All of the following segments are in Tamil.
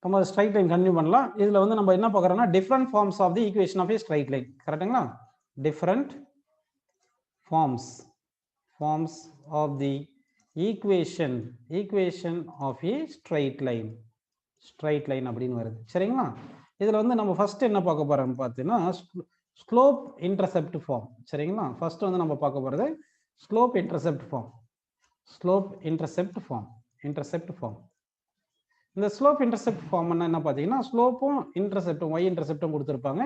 நம்ம ஸ்ட்ரைட் லைன் கண்டினியூ பண்ணலாம். இதுல வந்து நம்ம என்ன பார்க்கறோம்னா different forms of the equation of a straight line. கரெக்ட்டுங்களா? Different forms of the equation of a straight line அப்படின்னு வருது. சரிங்களா? இதுல வந்து நம்ம ஃபர்ஸ்ட் என்ன பார்க்க போறோம் பார்த்தீங்கன்னா ஸ்லோப் இன்டர்செப்ட் ஃபார்ம். சரிங்களா? ஃபர்ஸ்ட் வந்து நம்ம பார்க்க போறது ஸ்லோப் இன்டர்செப்ட் ஃபார்ம். இந்த ஸ்லோப் இன்டர்செப்ட் ஃபார்ம் என்ன பார்த்தீங்கன்னா ஸ்லோப்பும் இன்டர்செப்டும் y இன்டர்செப்டும் கொடுத்துருப்பாங்க.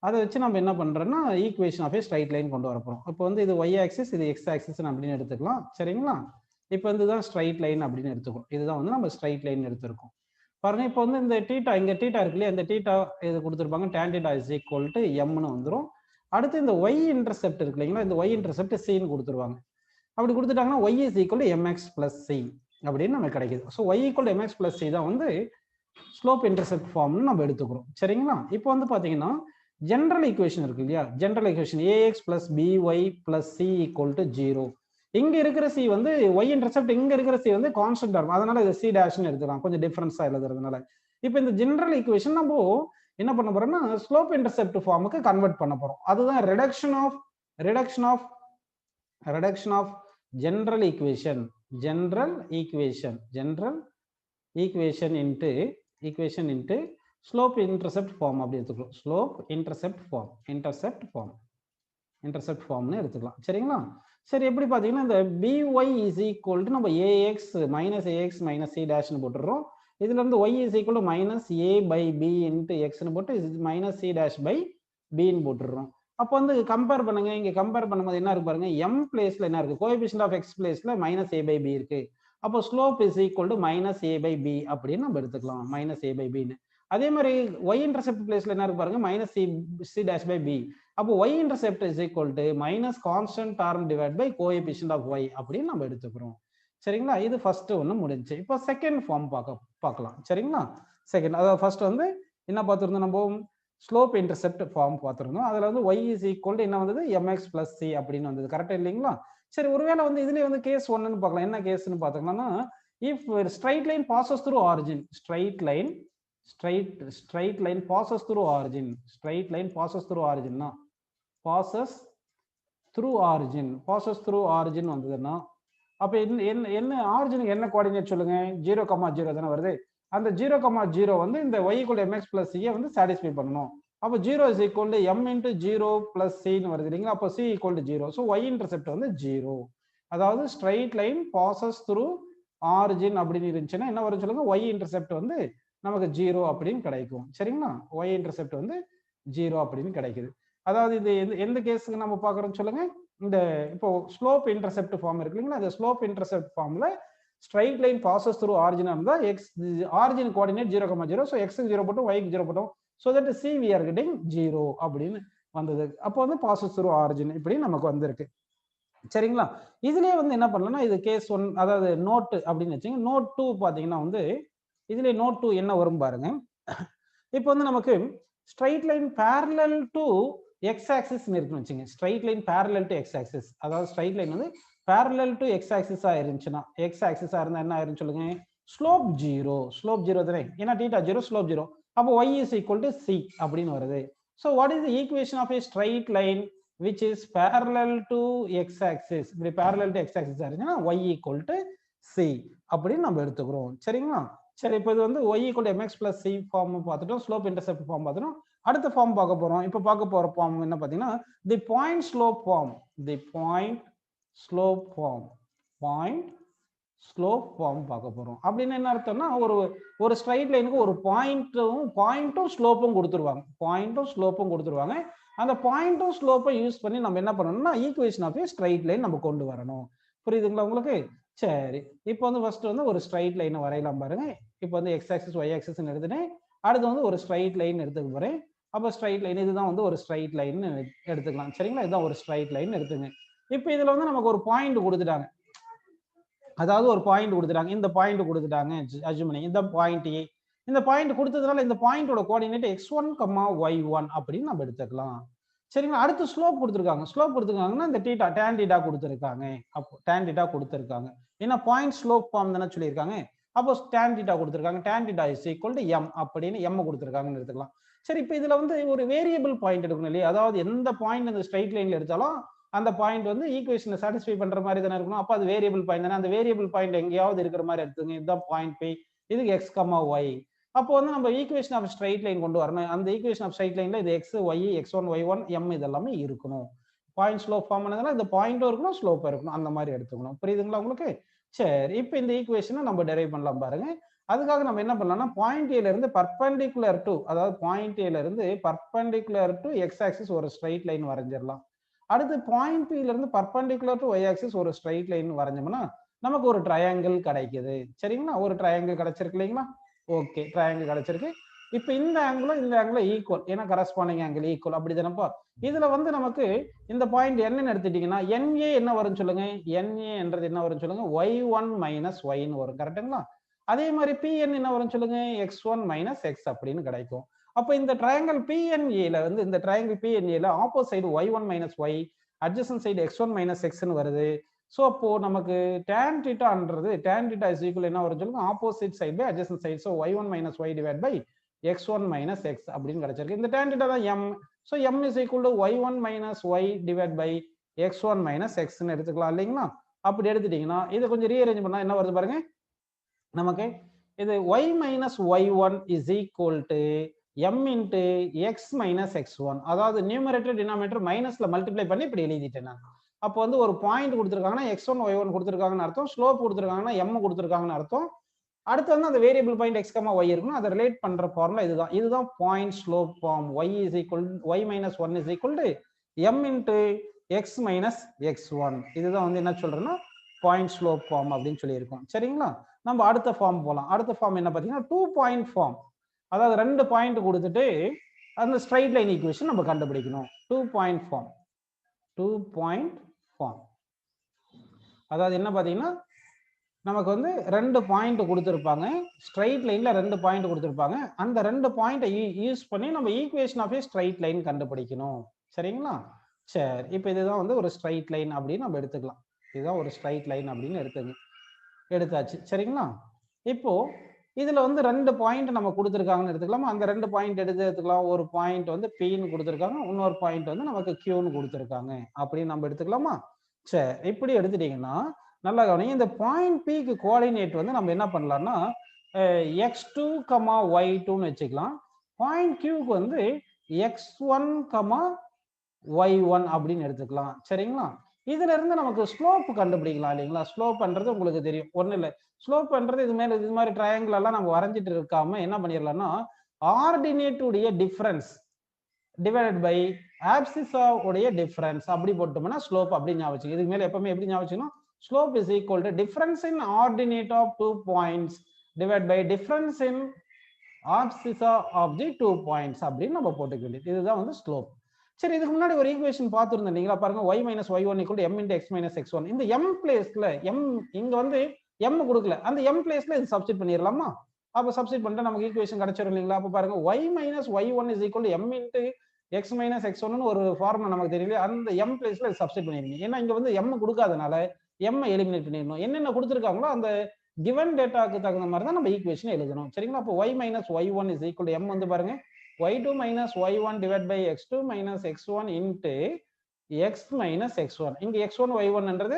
அதை வச்சு நம்ம என்ன பண்றோம்னா equation of a straight line கொண்டு வர போறோம். இப்போ வந்து இது y ஆக்சிஸ், இது x ஆக்சிஸ் அப்படின்னு எடுத்துக்கலாம். சரிங்களா? இப்போ வந்து இதுதான் ஸ்ட்ரைட் லைன் அப்படின்னு எடுத்துக்கணும். இதுதான் வந்து நம்ம ஸ்ட்ரைட் லைன் எடுத்திருக்கோம். பாருங்க, இப்போ வந்து இந்த டீட்டா இங்க டீட்டா இருக்கு இல்லையா, இந்த டீட்டா இது கொடுத்துருப்பாங்க tan θ is equal to mன்னு வந்துடும். அடுத்து இந்த y இன்டர்செப்ட் இருக்கு இல்லைங்களா, இந்த y இன்டர்செப்ட் cன்னு கொடுத்துருவாங்க. அப்படி கொடுத்துட்டாங்கன்னா y is equal to mx plus c அப்படின்னு நமக்கு கிடைக்குது. So y equal to mx plus c தான் வந்து ஸ்லோப் இன்டர்செப்ட் ஃபார்ம்னு நம்ம எடுத்துக்கிறோம். சரிங்களா? இப்போ வந்து பாத்தீங்கன்னா ஜெனரல் ஈக்குவேஷன் இருக்கு இல்லையா, general equation ax plus by plus c equal to 0. இங்க இருக்கிற c வந்து y இன்டர்செப்ட், இங்க இருக்கிற c வந்து கான்ஸ்டன்ட் இருக்கும். அதனால இது c டேஷ்னு எடுத்துக்கலாம், கொஞ்சம் டிஃபரன்ஸா எழுதுறதுனால. இப்போ இந்த ஜெனரல் ஈக்குவேஷன் நம்ம என்ன பண்ண போறோம்னா ஸ்லோப் இன்டர்செப்ட் ஃபார்முக்கு கன்வெர்ட் பண்ண போறோம். அதுதான் reduction of general equation into slope intercept form அப்படி எடுத்துக்கலாம். slope intercept formனு எடுத்துக்கலாம். சரிங்களா? சரி, எப்படி பாத்தீங்கன்னா இந்த by is equal to நம்ம ax minus c dash னு போட்டுறோம். இதுல இருந்து y is equal to minus a by b into x னு போட்டு minus c dash by b னு போட்டுறோம். அப்போ வந்து கம்பேர் பண்ணுங்க. இங்க கம்பேர் பண்ணும்போது என்ன இருக்கு பாருங்க, m பிளேஸ்ல என்ன இருக்கு, கோஎஃபிஷியன்ட் ஆஃப் x பிளேஸ்ல minus a by b இருக்கு. அப்போ slope is equal to minus a by b அப்படின்னு நம்ம எடுத்துக்கலாம், minus a by b னு. அதே மாதிரி y இன்டர்செப்ட் பிளேஸ்ல என்ன இருக்கு பாருங்க, minus c dash by b. அப்போ y intercept is equal to minus constant term divided by coefficient of y அப்படின்னு நம்ம எடுத்துக்கிறோம். சரிங்களா? இது ஃபர்ஸ்ட் ஒன்று முடிஞ்சு. இப்போ செகண்ட் ஃபார்ம் பார்க்கலாம். சரிங்களா? செகண்ட், அதாவது ஃபர்ஸ்ட் வந்து என்ன பார்த்துருந்தோம், நம்ம ஸ்லோப் இன்டர்செப்ட் ஃபார்ம் பார்த்துருந்தோம். அதுல வந்து y is equal to என்ன வந்தது, mx plus c அப்படின்னு வந்தது. கரெக்டா இல்லைங்களா? சரி, ஒருவேளை வந்து இதுலயே வந்து கேஸ் ஒன்னு பார்க்கலாம். என்ன கேஸ்ன்னு பார்த்தோம்னா, if straight line passes through origin, straight line passes through origin, passes through origin வந்ததுன்னா, அப்ப என்ன ஆரிஜினுக்கு என்ன கோஆர்டினேட் சொல்லுங்க, 0,0 தானே வருது. அந்த 0,0 வந்து இந்த y equal to mx plus c வந்து சாட்டிஸ்ஃபை பண்ணணும். அப்போ 0 is equal to m into 0 plus c ன்னு வருது இல்லைங்களா. அப்போ c equal to 0. So y intercept வந்து 0. அதாவது straight line passes through origin அப்படின்னு இருந்துச்சுன்னா என்ன வரும் சொல்லுங்க, y இன்டர்செப்ட் வந்து நமக்கு 0 அப்படின்னு கிடைக்கும். சரிங்களா? y இன்டர்செப்ட் வந்து 0 அப்படின்னு கிடைக்குது. அதாவது இது எந்த கேஸுக்கு நம்ம பார்க்குறோம்னு சொல்லுங்க, இந்த இப்போ ஸ்லோப் இன்டர்செப்ட் ஃபார்ம் இருக்கு இல்லைங்களா, இந்த ஸ்லோப் இன்டர்செப்ட் ஃபார்ம்ல straight line passes through origin இருந்தா எக்ஸ் ஆரிஜின் கோஆர்டினேட் 0,0. ஸோ எக்ஸுக்கு 0 போட்டோம், ஒய்க்கு 0 போட்டோம். So that c we are getting 0 அப்படின்னு வந்தது. அப்போ வந்து passes through origin இப்படி நமக்கு வந்திருக்கு. சரிங்களா? இதுலயே வந்து என்ன பண்ணலாம்னா, இது கேஸ் 1, அதாவது நோட் அப்படின்னு வச்சுங்க. நோட் 2 பாத்தீங்கன்னா வந்து இதுல நோட் 2 என்ன வரும் பாருங்க. இப்போ வந்து நமக்கு straight line parallel to X axis இருக்குன்னு வச்சுங்க. Straight line parallel to X axis, அதாவது ஸ்ட்ரைட் லைன் வந்து பேரலல் டு எக்ஸ் ஆக்சிஸா இருந்துச்சுன்னா, எக்ஸ் ஆக்சிஸா இருந்தா என்ன ஆயிரும் சொல்லுங்க, ஸ்லோப் 0 தானே, ஏன்னா θ 0 ஸ்லோப் 0. அப்போ y is equal to c அப்படின்னு வருது. So what is the equation of a straight line which is parallel to x axis? இப்படி parallel to x axis இருந்துச்சுன்னா y equal to c அப்படின்னு நம்ம எடுத்துக்கிறோம். சரிங்களா? சரி, இப்போ இது வந்து y equal to mx plus c form பார்த்துட்டோம், ஸ்லோப் இன்டர்செப்ட் ஃபார்ம் பார்த்துட்டோம். அடுத்த ஃபார்ம் பார்க்க போறோம். இப்போ பார்க்க போற ஃபார்ம் என்ன பார்த்தீங்கன்னா the point slope form. Point slope form பார்க்க போறோம். அப்படின்னு என்ன அர்த்தம்னா, ஒரு ஸ்ட்ரைட் லைனுக்கு ஒரு பாயிண்ட்டும் ஸ்லோப்பும் கொடுத்துருவாங்க. அந்த பாயிண்ட்டும் ஸ்லோப்பை யூஸ் பண்ணி நம்ம என்ன பண்ணணும்னா equation of a straight line நம்ம கொண்டு வரணும். புரியுதுங்களா உங்களுக்கு? சரி, இப்போ வந்து ஃபர்ஸ்ட் வந்து ஒரு ஸ்ட்ரைட் லைனை வரையலாம் பாருங்க. இப்போ வந்து எக்ஸ் ஆக்சிஸ் ஒய் ஆக்சிஸ் எடுத்துட்டேன். அடுத்து வந்து ஒரு ஸ்ட்ரைட் லைன் எடுத்துக்க போறேன். அப்போ ஸ்ட்ரைட் லைன் இதுதான் வந்து ஒரு ஸ்ட்ரைட் லைன் எடுத்துக்கலாம். சரிங்களா? இதுதான் ஒரு ஸ்ட்ரைட் லைன் எடுத்துங்க. இப்போ இதுல வந்து நமக்கு ஒரு பாயிண்ட் கொடுத்துட்டாங்க, அதாவது ஒரு பாயிண்ட் கொடுத்துட்டாங்க. இந்த பாயிண்ட் கொடுத்துட்டாங்க அஜுமனி, இந்த பாயிண்ட் ஏ. இந்த பாயிண்ட் கொடுத்ததுனால இந்த பாயிண்டோட கோஆர்டினேட் x1, y1 அப்படின்னு நம்ம எடுத்துக்கலாம். சரிங்களா? அடுத்து ஸ்லோப் கொடுத்துருக்காங்கன்னா இந்த θ tan θ கொடுத்துருக்காங்க. அப்போ tan θ கொடுத்துருக்காங்க. ஏன்னா பாயிண்ட் ஸ்லோப் ஃபார்ம் தானே சொல்லியிருக்காங்க. அப்போ tan θ கொடுத்துருக்காங்க, tan θ is equal to m அப்படின்னு m கொடுத்துருக்காங்கன்னு எடுத்துக்கலாம். சரி, இப்போ இதுல வந்து ஒரு வேரியபிள் பாயிண்ட் எடுக்கணும் இல்லையா? அதாவது எந்த பாயிண்ட் இந்த ஸ்ட்ரைட் லைன்ல எடுத்தாலும் அந்த பாயிண்ட் வந்து ஈக்குவேஷனை சாட்டிஸ்ஃபை பண்ற மாதிரி தானே இருக்கணும். அப்போ அது வேரியபிள் பாயிண்ட் தானே. அந்த வேரியபிள் பாயிண்ட் எங்கேயாவது இருக்கிற மாதிரி எடுத்துங்க. இதுதான் பாயிண்ட் பி, இதுக்கு x, y. அப்போ வந்து நம்ம ஈக்குவேஷன் ஆஃப் ஸ்ட்ரைட் லைன் கொண்டு வரணும். அந்த ஈக்குவேஷன் ஆஃப் ஸ்ட்ரைட் லைன்ல இது x, y, x1, y1, m இதெல்லாமே இருக்கணும். பாயிண்ட் ஸ்லோப் ஃபார்ம் பண்ணதுனால இந்த பாயிண்டும் இருக்கணும், ஸ்லோப் இருக்கணும். அந்த மாதிரி எடுத்துக்கணும். புரியுதுங்களா உங்களுக்கு? சரி, இப்போ இந்த ஈக்குவேஷனை நம்ம டெரைவ் பண்ணலாம் பாருங்க. அதுக்காக நம்ம என்ன பண்ணலாம்னா பாயிண்ட் ஏல இருந்து பர்பெண்டிகுலர் டு, அதாவது பாயிண்ட் ஏல இருந்து பர்பெண்டிகுலர் டு எக்ஸ் ஆக்சிஸ் ஒரு ஸ்ட்ரைட் லைன் வரைஞ்சிடலாம். அடுத்து பாயிண்ட் பி ல இருந்து பர்பெண்டிகுலர் டு ஒய் ஆக்சிஸ் ஒரு ஸ்ட்ரைட் லைன் வரைஞ்சோம்னா நமக்கு ஒரு ட்ரையாங்கிள் கிடைக்குது. சரிங்களா? ஒரு ட்ரையாங்கிள் கிடைச்சிருக்கு இல்லைங்களா? ஓகே, ட்ரையாங்கிள் கிடைச்சிருக்கு. இப்போ இந்த ஆங்கிளும் இந்த ஆங்கிளும் ஈக்குவல், ஏன்னா கரஸ்பாண்டிங் ஆங்கிள் ஈக்குவல், அப்படி தானப்பா? இதுல வந்து நமக்கு இந்த பாயிண்ட் என்னன்னு எடுத்துட்டீங்கன்னா NA என்ன வரும்னு சொல்லுங்க. NA என்றது என்ன வரும்னு சொல்லுங்க. y1 மைனஸ் ஒய்ன்னு வரும். கரெக்டுங்களா? அதே மாதிரி PN என்ன வரும்னு சொல்லுங்க. x1 மைனஸ் எக்ஸ் அப்படின்னு கிடைக்கும். அப்போ இந்த ட்ரையாங்கிள் PNA வந்து இந்த triangle PNA opposite side y1 minus ஒய், அட்ஜசன்ட் சைடு x1 மைனஸ் எக்ஸ்ன்னு வருது. ஸோ அப்போ நமக்கு tan θன்றது tan θ இஸ் ஈக்குவல் என்ன வரும் சொல்லுங்க. Opposite side by adjacent side. So y1 minus y divide by x1 minus x அப்படின்னு கிடைச்சிருக்கு. இந்த tan θ தான் m. so m is equal to y1 minus y divided by x1 minus x ன்னு எடுத்துக்கலாம் இல்லைங்களா? அப்படி எடுத்துட்டீங்கன்னா இதை கொஞ்சம் ரீஅரேஞ்ச் பண்ணா என்ன வருது பாருங்க. நமக்கு இது y minus y1 is equal to m into x minus x1. அதாவது நியூமரேட்டர் டினாமினேட்டர் மைனஸ்ல மல்டிப்ளை பண்ணி இப்படி எழுதிட்டேன் நான். அப்போ வந்து ஒரு பாயிண்ட் கொடுத்துருக்காங்கன்னா x1 y1 கொடுத்துருக்காங்கன்னு அர்த்தம், ஸ்லோப் கொடுத்துருக்காங்கன்னா m கொடுத்துருக்காங்கன்னு அர்த்தம். அடுத்து வந்து அந்த வேரியபிள் பாயிண்ட் x, y இருக்கணும். அதை ரிலேட் பண்ற ஃபார்முலா இதுதான். இதுதான் point slope form. y is equal y minus 1 is equal to m into x minus x1. இதுதான் வந்து என்ன சொல்றேன்னா பாயிண்ட் ஸ்லோப் ஃபார்ம் அப்படின்னு சொல்லியிருக்கோம். சரிங்களா? நம்ம அடுத்த ஃபார்ம் போகலாம். அடுத்த ஃபார்ம் என்ன பார்த்தீங்கன்னா 2 பாயிண்ட் ஃபார்ம். அதாவது 2 பாயிண்ட் கொடுத்துட்டு அந்த ஸ்ட்ரைட் லைன் ஈக்குவேஷன் நம்ம கண்டுபிடிக்கணும். 2 பாயிண்ட் ஃபார்ம். 2 பாயிண்ட் ஃபார்ம் அதாவது என்ன பார்த்தீங்கன்னா நமக்கு வந்து 2 பாயிண்ட் கொடுத்துருப்பாங்க. ஸ்ட்ரைட் லைன்ல 2 பாயிண்ட் கொடுத்துருப்பாங்க. அந்த 2 பாயிண்ட்டை யூஸ் பண்ணி நம்ம equation of a straight line கண்டுபிடிக்கணும். சரிங்களா? சரி, இப்போ இதுதான் வந்து ஒரு ஸ்ட்ரைட் லைன் அப்படின்னு நம்ம எடுத்துக்கலாம். இதுதான் ஒரு ஸ்ட்ரைட் லைன் அப்படின்னு எடுத்தாச்சு. சரிங்களா? இப்போ இதுல வந்து 2 பாயிண்ட் நம்ம கொடுத்துருக்காங்கன்னு எடுத்துக்கலாமா? அந்த 2 பாயிண்ட் எடுத்துக்கலாம். ஒரு பாயிண்ட் வந்து Pன்னு கொடுத்துருக்காங்க, இன்னொரு பாயிண்ட் வந்து நமக்கு Qன்னு கொடுத்துருக்காங்க அப்படின்னு நம்ம எடுத்துக்கலாமா? சரி, இப்படி எடுத்துட்டீங்கன்னா நல்லா கவனிங்க. இந்த பாயிண்ட் Pக்கு கோஆர்டினேட் வந்து நம்ம என்ன பண்ணலாம்னா x2, y2ன்னு வச்சுக்கலாம். பாயிண்ட் Qக்கு வந்து x1, y1 அப்படின்னு எடுத்துக்கலாம். சரிங்களா? இதுல இருந்து நமக்கு ஸ்லோப் கண்டுபிடிக்கலாம் இல்லைங்களா? ஸ்லோப் பண்றது உங்களுக்கு தெரியும், ஒன்றும் இல்லை. ஸ்லோப் பண்றது இது மாதிரி ட்ரையாங்கிள் எல்லாம் நம்ம வரைஞ்சிட்டு இருக்காம என்ன பண்ணிடலாம்னா ஆர்டினேட் உடைய டிஃபரன்ஸ் டிவைடட் பை ஆப்சிஸ் உடைய டிஃபரன்ஸ் அப்படி போட்டோம்னா ஸ்லோப் அப்படி ஞாபகம் வச்சுக்கணும். இதுக்கு மேல எப்பவுமே எப்படி ஞாபகம் வச்சுக்கணும்? slope is equal to difference in ordinate of 2 points divided by difference in abscissa of the 2 points அப்படின்னு நம்ம போட்டுக்க வேண்டியது. இதுதான் வந்து ஸ்லோப். சரி, இதுக்கு முன்னாடி ஒரு ஈக்குவேஷன் பார்த்துருந்தேன் நீங்களா பாருங்க. y minus y1 equal to m into x minus x1. இந்த m பிளேஸ்ல m இங்க வந்து m கொடுக்கல, அந்த m பிளேஸ்ல இது சப்ஸ்டிட் பண்ணிடலாமா? அப்ப சப்ஸ்டிட் பண்ணிட்டா நமக்கு ஈக்குவேஷன் கிடைச்சிரும் இல்லைங்களா? அப்ப பாருங்க y minus y1 is equal to m into x minus x1 ஒரு ஃபார்முலா நமக்கு தெரியல. அந்த m பிளேஸ்ல சப்ஸ்டிட் பண்ணிருங்க. ஏன்னா இங்க வந்து m கொடுக்காதனால m எலிமினேட் பண்ணிடணும். என்னென்ன கொடுத்துருக்காங்களோ அந்த given டேட்டாக்கு தகுந்த மாதிரி தான் நம்ம ஈக்குவேஷன் எழுதணும். சரிங்களா? அப்போ y minus y1 is equal to m வந்து பாருங்க y2 minus y1 divided by x2 minus x1 into x minus x1. இங்க x1 y1 என்றது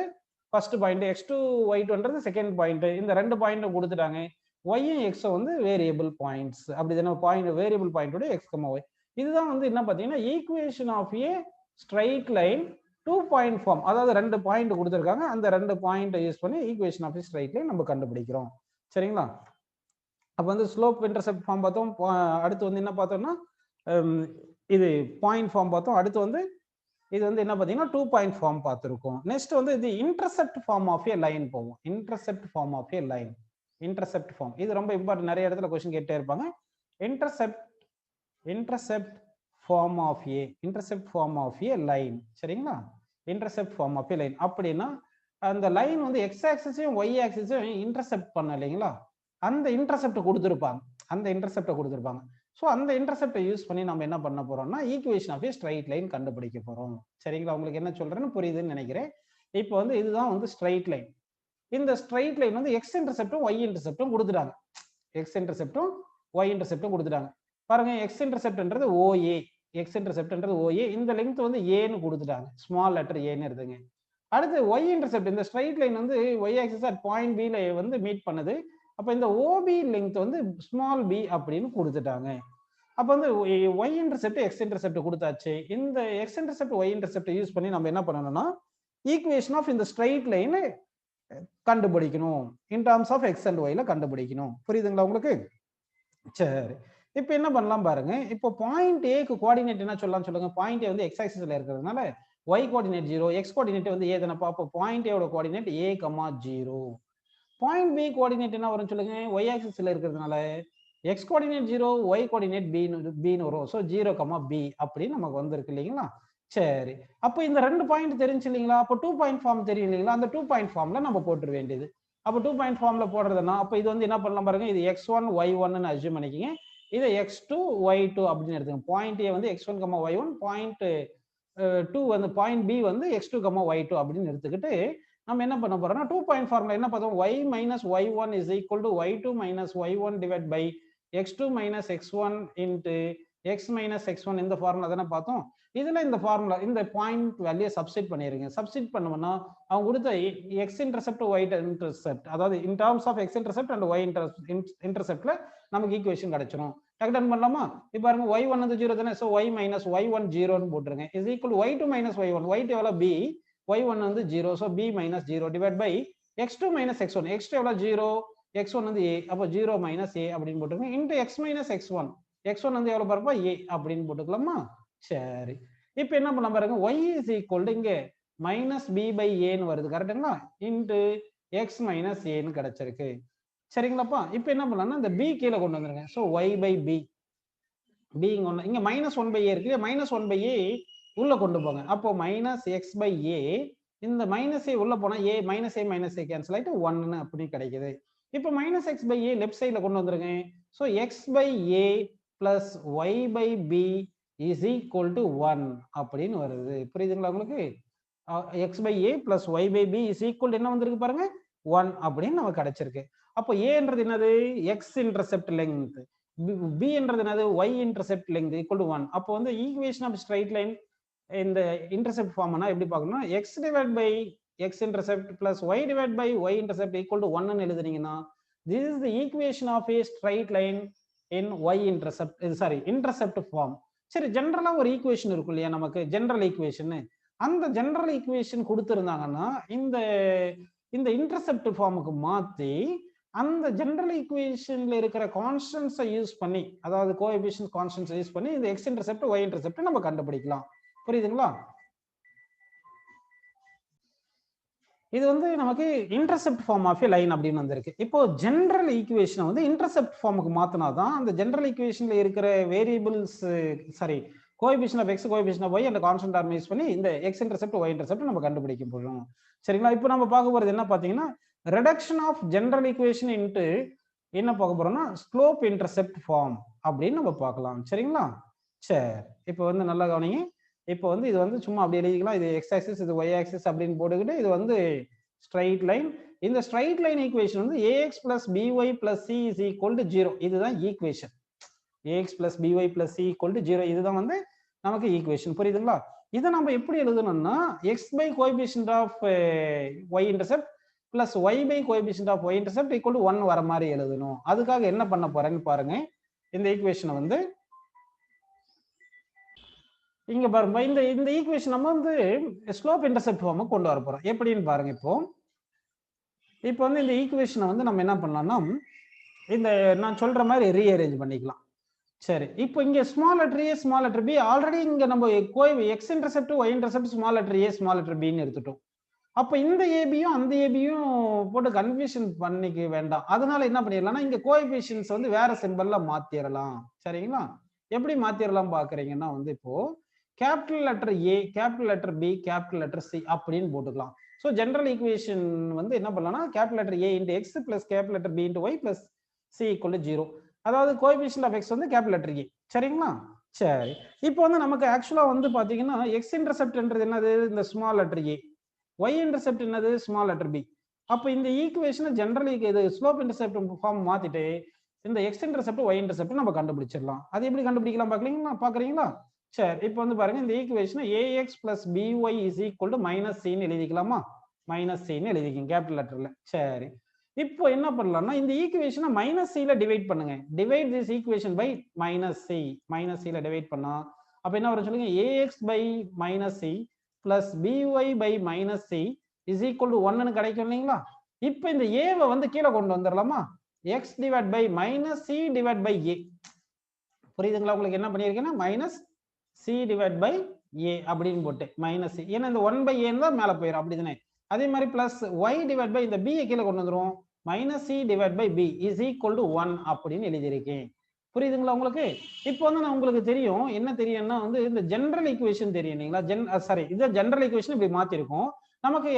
ஃபர்ஸ்ட் பாயிண்ட், x2 y2 என்றது செகண்ட் பாயிண்ட். இந்த 2 பாயிண்ட் கொடுத்துட்டாங்க. y x வந்து வேரியபிள் பாயிண்ட்ஸ். அப்படிதானே? பாயிண்ட் வேரியபிள் பாயிண்டோட x, y. இதுதான் வந்து என்ன பார்த்தீங்கன்னா equation of a straight line 2 point form. அதாவது 2 பாயிண்ட் கொடுத்துருக்காங்க. அந்த 2 பாயிண்ட் யூஸ் பண்ணி ஈக்குவேஷன் ஆஃப் ஸ்ட்ரைட் லைன் நம்ம கண்டுபிடிக்கிறோம். சரிங்களா? அப்போ வந்து ஸ்லோப் இன்டர்செப்ட் ஃபார்ம் பார்த்தோம். அடுத்து வந்து என்ன பார்த்தோம்னா இது பாயிண்ட் ஃபார்ம் பார்த்தோம். அடுத்து வந்து இது வந்து என்ன பார்த்தீங்கன்னா 2 பாயிண்ட் ஃபார்ம் பார்த்துருக்கோம். நெக்ஸ்ட் வந்து இது intercept form of a line போவோம். Intercept form of a line. Intercept form இது ரொம்ப இம்பார்ட்டன்ட். நிறைய இடத்துல கொஸ்டின் கேட்டே இருப்பாங்க. Intercept form of a, intercept form of a line. சரிங்களா? Intercept form of a line அப்படின்னா அந்த லைன் வந்து எக்ஸ் ஆக்சிஸையும் ஒய் ஆக்சிஸையும் இன்டர்செப்ட் பண்ண இல்லைங்களா? அந்த இன்டர்செப்ட் கொடுத்துருப்பாங்க. ஸோ அந்த இன்டர்செப்டை யூஸ் பண்ணி நம்ம என்ன பண்ண போறோம்னா equation of a straight line கண்டுபிடிக்க போறோம். சரிங்களா? உங்களுக்கு என்ன சொல்றேன்னு புரியுதுன்னு நினைக்கிறேன். இப்போ வந்து இதுதான் வந்து ஸ்ட்ரைட் லைன். இந்த ஸ்ட்ரைட் லைன் வந்து எக்ஸ் இன்டர்செப்டும் ஒய் இன்டர்செப்டும் கொடுத்துட்டாங்க. எக்ஸ் இன்டர்செப்டும் ஒய் இன்டர்செப்டும் கொடுத்துட்டாங்க. பாருங்க, எக்ஸ் இன்டர்செப்ட்ன்றது ஓஏ, எக்ஸ் இன்டர்செப்ட்ன்றது ஓஏ, இந்த லெங்த் வந்து ஏன்னு கொடுத்துட்டாங்க, ஸ்மால் லெட்டர் ஏன்னு இருக்குங்க. அடுத்து ஒய் இன்டர்செப்ட், இந்த ஸ்ட்ரைட் லைன் வந்து y axis at point B ல வந்து மீட் பண்ணுது. அப்ப இந்த ஓபி லெங்த் வந்து ஸ்மால் பி அப்படின்னு கொடுத்துட்டாங்க. அப்ப வந்து ஒய் இன்டர்செப்ட் எக்ஸ் இன்டர்செப்ட் கொடுத்தாச்சு. இந்த x intercept y intercept use பண்ணி நம்ம என்ன பண்ணணும்னா ஈக்குவேஷன் ஆஃப் இந்த ஸ்ட்ரைட் லைன் கண்டுபிடிக்கணும். In terms of x and ஒய்ல கண்டுபிடிக்கணும். புரியுதுங்களா உங்களுக்கு? சரி, இப்போ என்ன பண்ணலாம் பாருங்க. இப்போ பாயிண்ட் ஏக்கு கோஆர்டினேட் என்ன சொல்லலாம் சொல்லுங்க. பாயிண்ட் ஏ வந்து எக்ஸ் ஆக்சிஸ்ல இருக்கிறதுனால y கோஆர்டினேட் 0, x கோஆர்டினேட் வந்து a தானப்பா. அப்போ பாயிண்ட் ஏ ஓட coordinate a, 0. Point b coordinate என்ன வரும் சொல்லுங்க. y ஆக்சிஸ்ல இருக்கிறதுனால x coordinate 0, y coordinate b ன்னு வரும். சோ 0, b அப்படி நமக்கு வந்திருக்கு இல்லைங்களா? சரி, அப்போ இந்த ரெண்டு பாயிண்ட் தெரிஞ்சு இல்லைங்களா? அப்போ 2 பாயிண்ட் ஃபார்ம் தெரியும் இல்லைங்களா? அந்த 2 பாயிண்ட் ஃபார்ம்ல நம்ம போட்டுற வேண்டியது. அப்போ 2 பாயிண்ட் ஃபார்ம்ல போடுறதுன்னா அப்போ இது வந்து என்ன பண்ணலாம் பாருங்க. இது x1 y1 ன்னு அஸ்யூம் பண்ணிக்கங்க. இது x2 y2 அப்படின்னு எடுத்துங்க. பாயிண்ட் ஏ வந்து x1, y1, பாயிண்ட் 2 வந்து பாயிண்ட் பி வந்து x2, y2 அப்படின்னு எடுத்துக்கிட்டு நம்ம என்ன பண்ண போறோம்னா 2 பாயிண்ட் ஃபார்முலா என்ன பார்த்தோம். y minus y1 is equal to y2 minus y1 divided by x2 minus x1 into x minus x1 இந்த ஃபார்முலா தானே பார்த்தோம். இதுல இந்த ஃபார்முலா இந்த பாயிண்ட் வேல்யூ சப்ஸ்டிட் பண்ணிருங்க. சப்ஸ்டிட் பண்ணோம்னா அவங்க கொடுத்த எக்ஸ் இன்டர்செப்ட் ஒய் இன்டர்செப்ட், அதாவது in terms of x intercept and y இன்டர்செப்ட்ல நமக்கு ஈக்குவேஷன் கிடைச்சிடும். டக்குன்னு பண்ணலாமா? இப்போ பாருங்க, y1 வந்து 0 தானே. சோ y minus y1 0 ன்னு போட்டுருங்க. Is equal y2 minus y1, y2 எவ்வளவு b, y1 வந்து 0, so b minus 0 divide by x2 minus x1, x2 எவ்வளவு 0, x1 வந்து a, அப்போ 0 minus a அப்படின்னு போட்டுருங்க. Into x minus x1, x1 வந்து எவ்வளவு பாருப்பா a அப்படின்னு போட்டுக்கலாமா? சரி, இப்போ என்ன பண்ணலாம் பாருங்க. y is equal to இங்க minus b by a ன்னு வருது கரெக்ட்டுங்களா? இன்டு x minus a ன்னு கிடைச்சிருக்கு. சரிங்களாப்பா? இப்போ என்ன பண்ணலாம்னா இந்த b கீழே கொண்டு வந்துருங்க. So y by b, b இங்க மைனஸ் 1 by a இருக்கு. மைனஸ் 1 by a உள்ள கொண்டு போங்க. அப்போ மைனஸ் x by a, இந்த மைனஸ் a உள்ள போனா a மைனஸ் a கேன்சல் ஆயிட்டு 1 ன்னு அப்படி கிடைக்குது. இப்போ minus x by a left சைடுல கொண்டு வந்துருங்க. So x by a plus y by b is equal to 1 அப்படின்னு வருது. புரியுதுங்களா உங்களுக்கு? x by a plus y by b is equal to என்ன வந்திருக்கு பாருங்க, 1 அப்படின்னு நமக்கு கிடைச்சிருக்கு. அப்போ a-ன்றது என்னது, x intercept length, b என்றது என்னது, y intercept length equal to 1. அப்போ வந்து ஈக்குவேஷன் ஆஃப் ஸ்ட்ரைட் லைன் இந்த இன்டர்செப்ட் ஃபார்ம்னா எப்படி பார்க்கணும்னா x divided by x intercept plus y divided by y intercept equal to 1 ன்னு எழுதுனீங்கன்னா this is the equation of a straight line in y intercept, sorry, intercept form. சரி, ஜெனரலா ஒரு ஈக்குவேஷன் இருக்கும் இல்லையா நமக்கு, ஜெனரல் ஈக்குவேஷன். அந்த ஜெனரல் ஈக்குவேஷன் கொடுத்திருந்தாங்கன்னா இந்த இந்த இன்டர்செப்ட் ஃபார்முக்கு மாத்தி அந்த ஜெனரல் ஈக்குவேஷன்ல இருக்கிற கான்ஸ்டன்ட்ஸை யூஸ் பண்ணி, அதாவது கோஎஃபிஷியன்ட் கான்ஸ்டன்ட்ஸ் யூஸ் பண்ணி இந்த எக்ஸ் இன்டர்செப்ட் ஒய் இன்டர்செப்ட் நம்ம கண்டுபிடிக்கலாம். புரியுதுங்களா? இது வந்து நமக்கு intercept form of a line அப்படின்னு வந்திருக்கு. இப்போ ஜெனரல் ஈக்குவேஷனை வந்து இன்டர்செப்ட் ஃபார்முக்கு மாத்தினாதான் அந்த ஜெனரல் ஈக்குவேஷன்ல இருக்கிற variables, sorry, coefficient of x, coefficient of y அந்த கான்ஸ்டன்ட் டர்ம் யூஸ் பண்ணி இந்த எக்ஸ் இன்டர்செப்ட் ஒய் இன்டர்செப்ட் நம்ம கண்டுபிடிக்க போறோம். சரிங்களா? இப்போ நம்ம பார்க்க போறது என்ன பாத்தீங்கன்னா reduction of general equation into என்ன பார்க்க போறோம்னா ஸ்லோப் இன்டர்செப்ட் ஃபார்ம் அப்படின்னு நம்ம பார்க்கலாம். சரிங்களா? சரி, இப்போ வந்து நல்லா கவனிங்க. இப்போ வந்து இது வந்து சும்மா அப்படி எழுதிக்கலாம். இது எக்ஸ் ஆக்சிஸ், இது ஒய் ஆக்சிஸ் அப்படின்னு போட்டுக்கிட்டு இது வந்து ஸ்ட்ரைட் லைன். இந்த ஸ்ட்ரைட் லைன் ஈக்குவேஷன் வந்து ax plus by plus c is equal to 0. இதுதான் equation. ax plus by plus c equal to 0. இதுதான் வந்து நமக்கு ஈக்குவேஷன். புரியுதுங்களா? இதை நம்ம எப்படி எழுதணும்னா x by coefficient of y intercept plus y by coefficient of y intercept equal to 1 வர மாதிரி எழுதணும். அதுக்காக என்ன பண்ண போறேன்னு பாருங்க. இந்த ஈக்குவேஷனை வந்து இங்க பாருங்க, இந்த இந்த ஈக்குவேஷன் நம்ம வந்து ஸ்லோப் இன்டர்செப்ட் ஃபார்முக்கு கொண்டு வர போறோம். எப்படின்னு பாருங்க. இப்போ வந்து இந்த ஈக்குவேஷனை வந்து நம்ம என்ன பண்ணலாம்னா இந்த நான் சொல்ற மாதிரி ரீஅரேஞ்ச் பண்ணிக்கலாம். சரி, இப்போ இங்க small letter a small letter b, already இங்க நம்ம x intercept y intercept small letter a small letter பின்னு எடுத்துட்டோம். அப்போ இந்த ஏபியும் அந்த ஏபியும் போட்டு கன்ஃபியூஷன் பண்ணிக்க வேண்டாம். அதனால என்ன பண்ணிடலாம்னா இங்க கோஎஃபிஷியன்ட்ஸ் வந்து வேற சிம்பல்ல மாத்திரலாம். சரிங்களா? எப்படி மாத்திரலாம் பாக்குறீங்கன்னா வந்து இப்போ capital letter A, capital letter B, capital letter C அப்படின்னு போட்டுக்கலாம். ஸோ ஜெனரல் ஈக்குவேஷன் வந்து என்ன பண்ணலாம்னா capital letter A into x plus capital letter B into y plus C equal to 0. அதாவது கோஎஃபிஷியன்ட் ஆஃப் எக்ஸ் வந்து கேபிட்டல் லெட்டர் ஏ. சரிங்களா? சரி, இப்போ வந்து நமக்கு ஆக்சுவலா வந்து பாத்தீங்கன்னா எக்ஸ் இன்டர்செப்ட்ன்றது என்னது, இந்த small letter a. Y intercept என்னது, ஸ்மால் லெட்டர் பி. அப்ப இந்த ஈக்குவேஷனை ஜெனரலி இது ஸ்லோப் இன்டர்செப்ட் ஃபார்ம் மாத்திட்டு இந்த எக்ஸ் இன்டர்செப்ட் ஒய் இன்டர்செப்ட் நம்ம கண்டுபிடிச்சிடலாம். அது எப்படி கண்டுபிடிக்கலாம் பாக்குறீங்களா? சரி, இப்போ வந்து பாருங்க இந்த ஈக்குவேஷனை ax plus by is equal to minus c ன்னு எழுதிக்கலாமா? மைனஸ் சின்னு எழுதிக்கிங்க கேபிட்டல் லெட்டர்ல. சரி, இப்போ என்ன பண்ணலாம்னா இந்த ஈக்குவேஷனை மைனஸ் சில டிவைட் பண்ணுங்க. Divide this equation by minus C. Minus சில டிவைட் பண்ணா அப்ப என்ன வரும் சொல்லுங்க? ax by minus c plus by by minus c is equal to 1 ன்னு கிடைக்கும் இல்லைங்களா? இப்போ இந்த ஏவை வந்து கீழே கொண்டு வந்துடலாமா? x divided by minus c divided by a. புரியுதுங்களா உங்களுக்கு? என்ன பண்ணியிருக்கேன்னா minus c divided by a அப்படின்னு போட்டு மைனஸ் c. ஏன்னா இந்த 1 by a தான் மேலே போயிடும், அப்படிதானே? அதே மாதிரி பிளஸ் y divided by இந்த b கீழே கொண்டு வந்துரும். Minus c divided by b is equal to 1 அப்படின்னு எழுதியிருக்கேன். புரியுதுங்களா உங்களுக்கு? இப்போ வந்து நான் உங்களுக்கு தெரியும் என்ன தெரியும்னா வந்து இந்த ஜெனரல் ஈக்குவேஷன் தெரியும் இல்லைங்களா? சாரி, இது ஜெனரல் ஈக்குவேஷன் இப்படி மாத்திருக்கோம். நமக்கு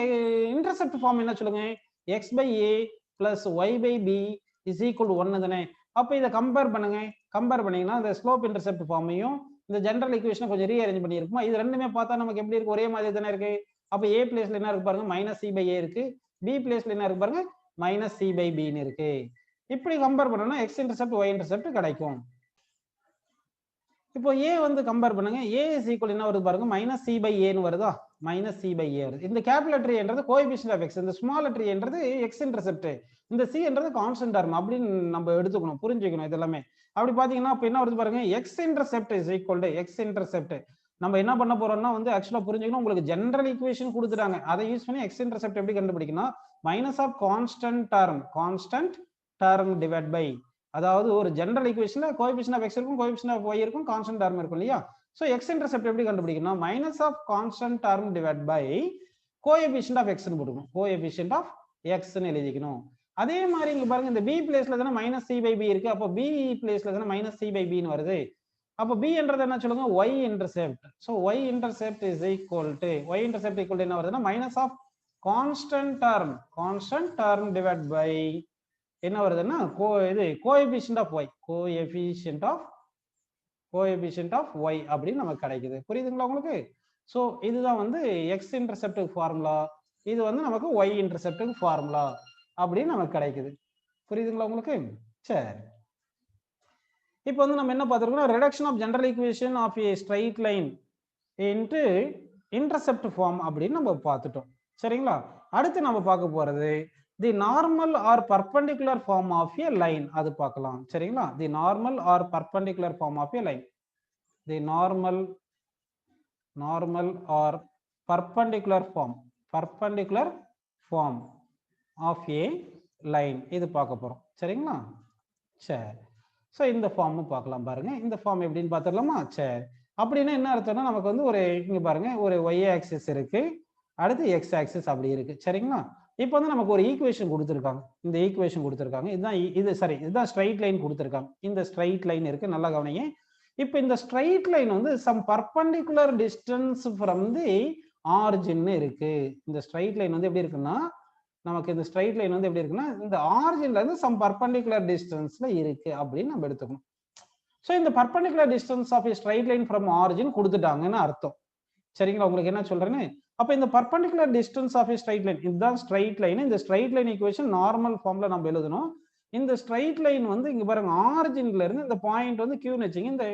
இன்டர்செப்ட் ஃபார்ம் என்ன சொல்லுங்க? x by a plus y by b is equal to 1 தானே? அப்ப இதை கம்பேர் பண்ணுங்க. கம்பேர் பண்ணீங்கன்னா இந்த ஸ்லோப் இன்டர்செப்ட் ஃபார்மையும் இந்த ஜெனரல் ஈக்குவேஷனை கொஞ்சம் ரீஅரேஞ்ச் பண்ணியிருக்குமா? இது ரெண்டுமே பார்த்தா நமக்கு எப்படி இருக்கு? ஒரே மாதிரி தானே இருக்கு. அப்ப a பிளேஸ்ல என்ன இருக்கு பாருங்க? மைனஸ் c by a இருக்கு. b பிளேஸ்ல என்ன இருக்கு பாருங்க? மைனஸ் c by b ன்னு இருக்கு. இப்படி கம்பேர் பண்ணோம்னா x இன்டர்செப்ட் y இன்டர்செப்ட் கிடைக்கும். இப்போ a வந்து கம்பேர் பண்ணுங்க. a is equal என்ன வருது பாருங்க? மைனஸ் c by a ன்னு வருதா? மைனஸ் c by a வருது. இந்த கேபிட்டல் லெட்டர் என்றது கோஎஃபிஷியன்ட் ஆஃப் x, இந்த ஸ்மால் லெட்டர் என்றது x இன்டர்செப்ட், இந்த c என்றது கான்ஸ்டன்ட் டர்ம் அப்படின்னு நம்ம எடுத்துக்கணும், புரிஞ்சுக்கணும் இது எல்லாமே. அப்படி பாத்தீங்கன்னா அப்ப என்ன வருது பாருங்க? x intercept is equal to x intercept. நம்ம என்ன பண்ண போறோம்னா வந்து ஆக்சுவலா புரிஞ்சுக்கணும், உங்களுக்கு ஜெனரல் ஈக்குவேஷன் கொடுத்துட்டாங்க, அதை யூஸ் பண்ணி x இன்டர்செப்ட் எப்படி கண்டுபிடிக்கணும்? Minus of constant term divide by, அதாவது ஒரு ஜெனரல் ஈக்குவேஷன்ல கோஎஃபிஷியன்ட் ஆஃப் x இருக்கும், கோஎஃபிஷியன்ட் ஆஃப் y இருக்கும், கான்ஸ்டன்ட் டர்ம் இருக்கும் இல்லையா? சோ x இன்டர்செப்ட் எப்படி கண்டுபிடிக்கணும்? Minus of constant term divide by coefficient of x ன்னு போட்டுக்கணும். கோஎஃபிஷியன்ட் ஆஃப் x ன்னு எழுதிக்கணும். அதே மாதிரி இங்க பாருங்க இந்த b பிளேஸ்ல தான மைனஸ் c by b இருக்கு. அப்ப b பிளேஸ்ல தான மைனஸ் c by b ன்னு வருது. அப்ப b என்றது என்ன சொல்லுங்க? y intercept. So y intercept is equal to என்ன வருதுன்னா minus of constant term divide by என்ன வருதுன்னா coefficient of y, coefficient of y அப்படின்னு நமக்கு கிடைக்குது. புரியுதுங்களா உங்களுக்கு? சோ இதுதான் வந்து x இன்டர்செப்ட் ஃபார்முலா, இது வந்து நமக்கு y இன்டர்செப்ட் ஃபார்முலா அப்படின்னு நமக்கு கிடைக்குது. புரியுதுங்களா உங்களுக்கு? சரி, இப்போ வந்து நம்ம என்ன பார்த்திருக்கோம்? Reduction of general equation of a straight line into intercept form அப்படின்னு நம்ம பார்த்துட்டோம். சரிங்களா? அடுத்து நம்ம பார்க்க போறது the normal or perpendicular form of a line, அது பார்க்கலாம். சரிங்களா? The normal or perpendicular form of a line, the normal or perpendicular form of a line, இது பார்க்க போறோம். சரிங்களா? சரி, ஸோ இந்த ஃபார்மும் பார்க்கலாம் பாருங்க. இந்த ஃபார்ம் எப்படின்னு பார்த்துடலாமா? சரி, அப்படின்னா என்ன அர்த்தம்னா நமக்கு வந்து ஒரு இங்க பாருங்க ஒரு y ஆக்சிஸ் இருக்கு, அடுத்து x ஆக்சிஸ் அப்படி இருக்கு. சரிங்களா? இப்போ வந்து நமக்கு ஒரு ஈக்குவேஷன் கொடுத்துருக்காங்க. இந்த ஈக்குவேஷன் கொடுத்துருக்காங்க, இதுதான் ஸ்ட்ரைட் லைன் கொடுத்துருக்காங்க. இந்த ஸ்ட்ரைட் லைன் இருக்கு, நல்லா கவனிங்க. இப்போ இந்த ஸ்ட்ரைட் லைன் வந்து some perpendicular distance from the origin இருக்கு. இந்த ஸ்ட்ரைட் லைன் வந்து எப்படி இருக்குன்னா நமக்கு இந்த ஸ்ட்ரைட் லைன் வந்து எப்படி இருக்குன்னா இந்த ஆரிஜின்ல இருந்து சம் பர்பெண்டிகுலர் டிஸ்டன்ஸ்ல இருக்கு அப்படின்னு நம்ம எடுத்துக்கணும். ஸோ இந்த perpendicular distance of straight line from origin கொடுத்துட்டாங்கன்னு அர்த்தம். சரிங்களா? உங்களுக்கு என்ன சொல்றேன்னு, அப்ப இந்த perpendicular distance of straight line, இதுதான் ஸ்ட்ரைட் லைன். இந்த ஸ்ட்ரைட் லைன் ஈக்குவேஷன் நார்மல் ஃபார்ம்ல நம்ம எழுதணும். இந்த ஸ்ட்ரைட் லைன் வந்து இங்க பாருங்க ஆரிஜின்ல இருந்து இந்த பாயிண்ட் வந்து கியூன்னு வச்சுங்க, இந்த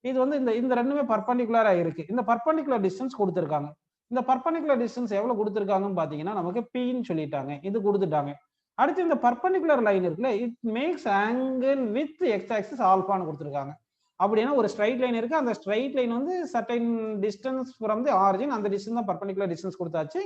இது வந்து இந்த ரெண்டுமே பர்பெண்டிகுலரா இருக்கு. இந்த பர்பெண்டிகுலர் டிஸ்டன்ஸ் கொடுத்துருக்காங்க. இந்த பர்பெண்டிகுலர் டிஸ்டன்ஸ் எவ்வளவு கொடுத்துருக்காங்கன்னு பாத்தீங்கன்னா நமக்கு பின்னு சொல்லிட்டாங்க, இது கொடுத்துட்டாங்க. அடுத்து இந்த பர்பெண்டிகுலர் லைன் இருக்குல்ல, it makes angle with x axis ஆல்பான்னு கொடுத்துருக்காங்க. அப்படின்னா ஒரு ஸ்ட்ரைட் லைன் இருக்கு, அந்த ஸ்ட்ரைட் லைன் வந்து certain distance from the origin, அந்த டிஸ்டன்ஸ் தான் பர்பெண்டிகுலர் டிஸ்டன்ஸ் கொடுத்தாச்சு.